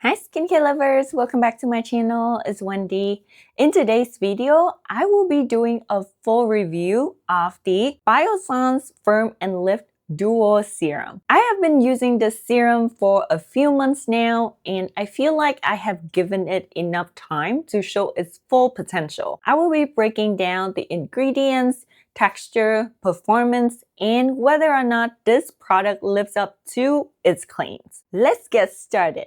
Hi skincare lovers, welcome back to my channel. It's Wendy. In today's video, I will be doing a full review of the Biossance Firm and Lift Duo Serum. I have been using this serum for a few months now, and I feel like I have given it enough time to show its full potential. I will be breaking down the ingredients, texture, performance, and whether or not this product lives up to its claims. Let's get started.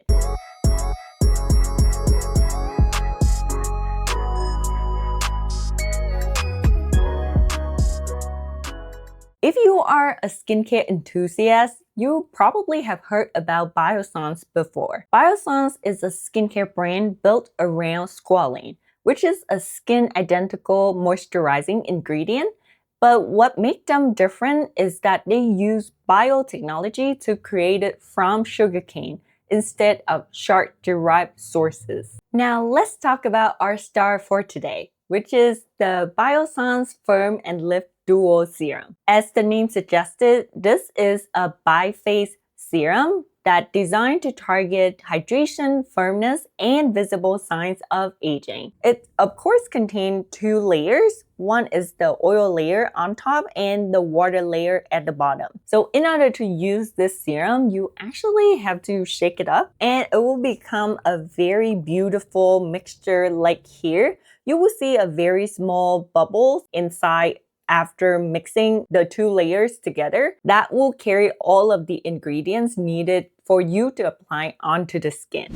If you are a skincare enthusiast, you probably have heard about Biossance before. Biossance is a skincare brand built around squalane, which is a skin-identical moisturizing ingredient. But what makes them different is that they use biotechnology to create it from sugarcane instead of shark-derived sources. Now let's talk about our star for today, which is the Biossance Firm and Lift Duo Serum. As the name suggested, this is a bi-phase serum that's designed to target hydration, firmness, and visible signs of aging. It of course contains two layers. One is the oil layer on top and the water layer at the bottom. So in order to use this serum, you actually have to shake it up and it will become a very beautiful mixture like here. You will see a very small bubble inside after mixing the two layers together. That will carry all of the ingredients needed for you to apply onto the skin.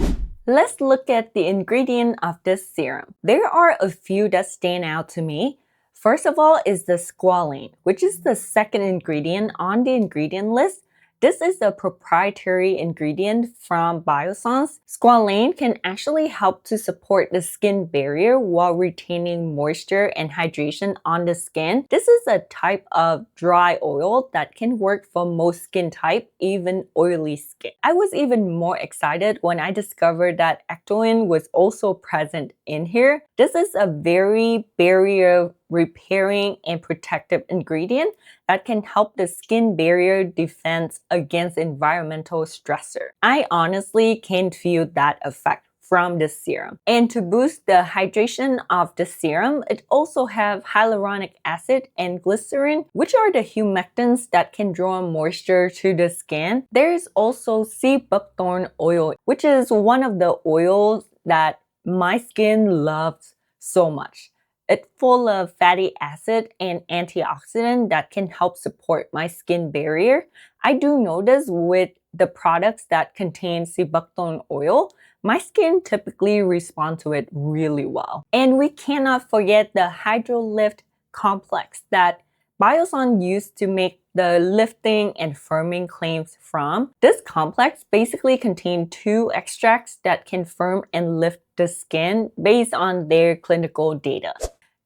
Let's look at the ingredient of this serum. There are a few that stand out to me. First of all is the squalane, which is the second ingredient on the ingredient list. This is a proprietary ingredient from Biossance. Squalane can actually help to support the skin barrier while retaining moisture and hydration on the skin. This is a type of dry oil that can work for most skin type, even oily skin. I was even more excited when I discovered that ectoin was also present in here. This is a very barrier repairing and protective ingredient that can help the skin barrier defense against environmental stressor. I honestly can feel that effect from this serum. And to boost the hydration of the serum, it also have hyaluronic acid and glycerin, which are the humectants that can draw moisture to the skin. There is also sea buckthorn oil, which is one of the oils that my skin loves so much. It's full of fatty acid and antioxidant that can help support my skin barrier. I do notice with the products that contain sea buckthorn oil, my skin typically responds to it really well. And we cannot forget the Hydrolift complex that Biossance used to make the lifting and firming claims from. This complex basically contains two extracts that can firm and lift the skin based on their clinical data.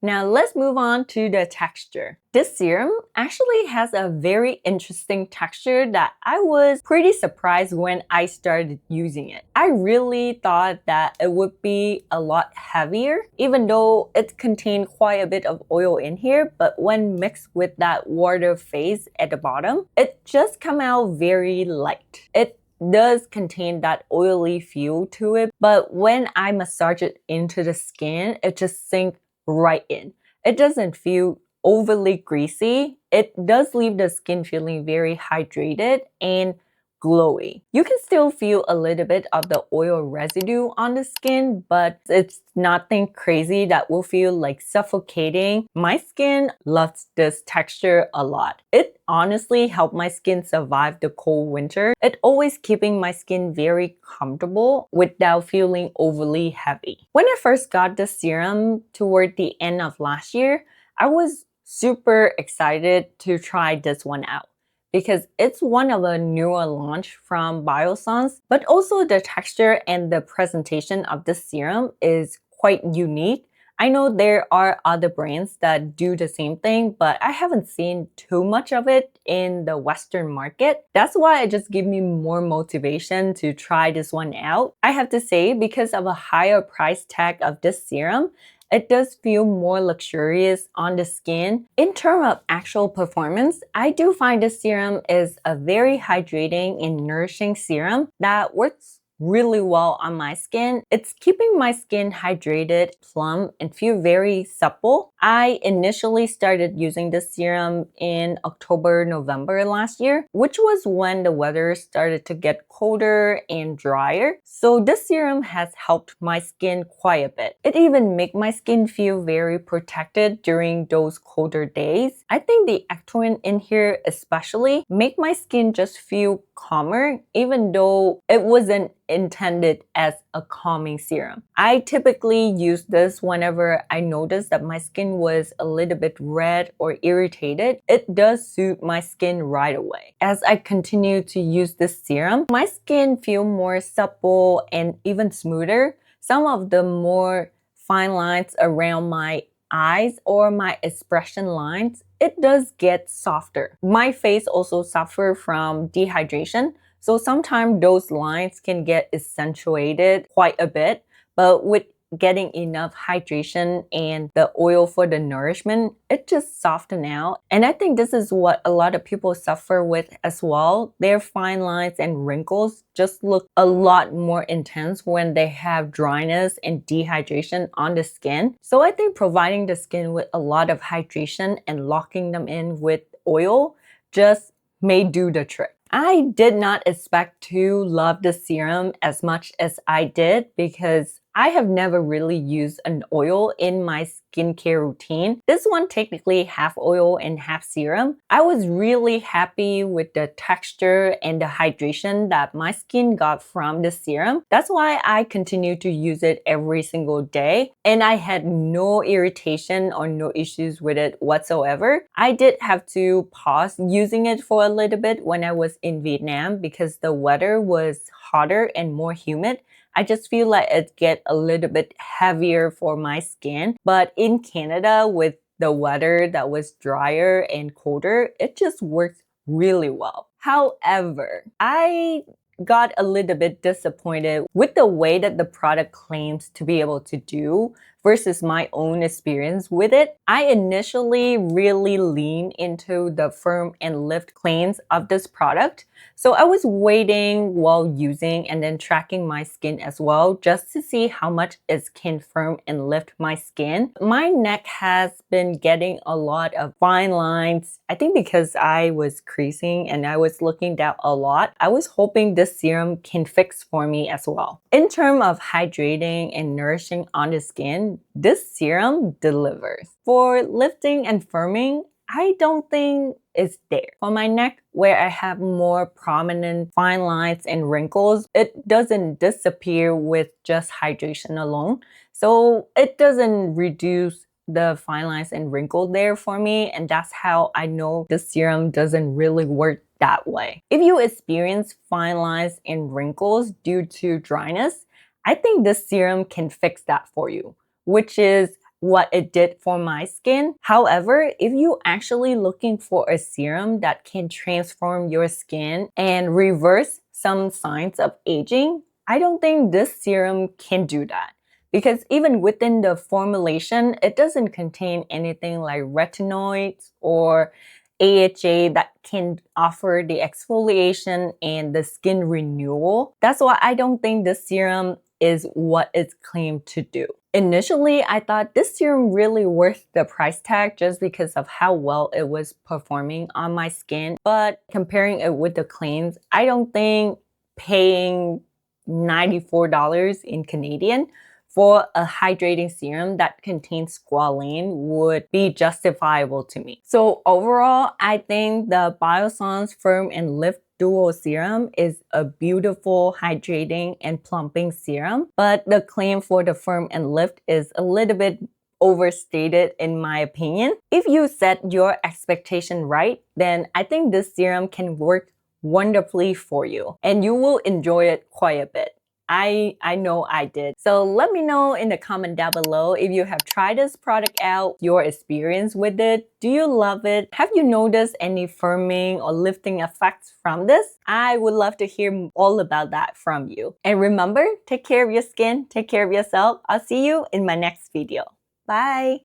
Now let's move on to the texture. This serum actually has a very interesting texture that I was pretty surprised when I started using it. I really thought that it would be a lot heavier, even though it contained quite a bit of oil in here, but when mixed with that water phase at the bottom, it just come out very light. It does contain that oily feel to it, but when I massage it into the skin, it just sinks right in. It doesn't feel overly greasy. It does leave the skin feeling very hydrated and glowy. You can still feel a little bit of the oil residue on the skin, but it's nothing crazy that will feel like suffocating. My skin loves this texture a lot. It honestly helped my skin survive the cold winter. It always keeping my skin very comfortable without feeling overly heavy. When I first got the serum toward the end of last year, I was super excited to try this one out because it's one of a newer launch from Biossance, but also the texture and the presentation of the serum is quite unique. I know there are other brands that do the same thing, but I haven't seen too much of it in the Western market. That's why it just gave me more motivation to try this one out. I have to say, because of a higher price tag of this serum, it does feel more luxurious on the skin. In terms of actual performance, I do find this serum is a very hydrating and nourishing serum that works really well on my skin. It's keeping my skin hydrated, plump, and feel very supple. I initially started using this serum in October, November last year, which was when the weather started to get colder and drier. So this serum has helped my skin quite a bit. It even makes my skin feel very protected during those colder days. I think the actinoid in here especially make my skin just feel calmer, even though it wasn't intended as a calming serum. I typically use this whenever I notice that my skin was a little bit red or irritated. It does suit my skin right away. As I continue to use this serum, my skin feels more supple and even smoother. Some of the more fine lines around my eyes or my expression lines, it does get softer. My face also suffer from dehydration, so sometimes those lines can get accentuated quite a bit, but with getting enough hydration and the oil for the nourishment, it just soften out. And I think this is what a lot of people suffer with as well. Their fine lines and wrinkles just look a lot more intense when they have dryness and dehydration on the skin. So I think providing the skin with a lot of hydration and locking them in with oil just may do the trick. I did not expect to love the serum as much as I did because I have never really used an oil in my skincare routine. This one technically half oil and half serum. I was really happy with the texture and the hydration that my skin got from the serum. That's why I continue to use it every single day, and I had no irritation or no issues with it whatsoever. I did have to pause using it for a little bit when I was in Vietnam because the weather was hotter and more humid. I just feel like it get a little bit heavier for my skin. But in Canada, with the weather that was drier and colder, it just works really well. However, I got a little bit disappointed with the way that the product claims to be able to do versus my own experience with it. I initially really leaned into the firm and lift claims of this product. So I was waiting while using and then tracking my skin as well just to see how much it can firm and lift my skin. My neck has been getting a lot of fine lines. I think because I was creasing and I was looking down a lot, I was hoping this serum can fix for me as well. In terms of hydrating and nourishing on the skin, this serum delivers. For lifting and firming, I don't think it's there. For my neck, where I have more prominent fine lines and wrinkles, it doesn't disappear with just hydration alone. So it doesn't reduce the fine lines and wrinkles there for me, and that's how I know the serum doesn't really work that way. If you experience fine lines and wrinkles due to dryness, I think this serum can fix that for you, which is what it did for my skin. However, if you're actually looking for a serum that can transform your skin and reverse some signs of aging, I don't think this serum can do that. Because even within the formulation, it doesn't contain anything like retinoids or AHA that can offer the exfoliation and the skin renewal. That's why I don't think this serum is what it's claimed to do. Initially, I thought this serum really worth the price tag just because of how well it was performing on my skin. But comparing it with the claims, I don't think paying $94 in Canadian for a hydrating serum that contains squalane would be justifiable to me. So overall, I think the Biossance Firm and Lift Duo Serum is a beautiful hydrating and plumping serum, but the claim for the Firm and Lift is a little bit overstated in my opinion. If you set your expectation right, then I think this serum can work wonderfully for you and you will enjoy it quite a bit. I know I did. So let me know in the comment down below if you have tried this product out, your experience with it. Do you love it? Have you noticed any firming or lifting effects from this? I would love to hear all about that from you. And remember, take care of your skin, take care of yourself. I'll see you in my next video. Bye!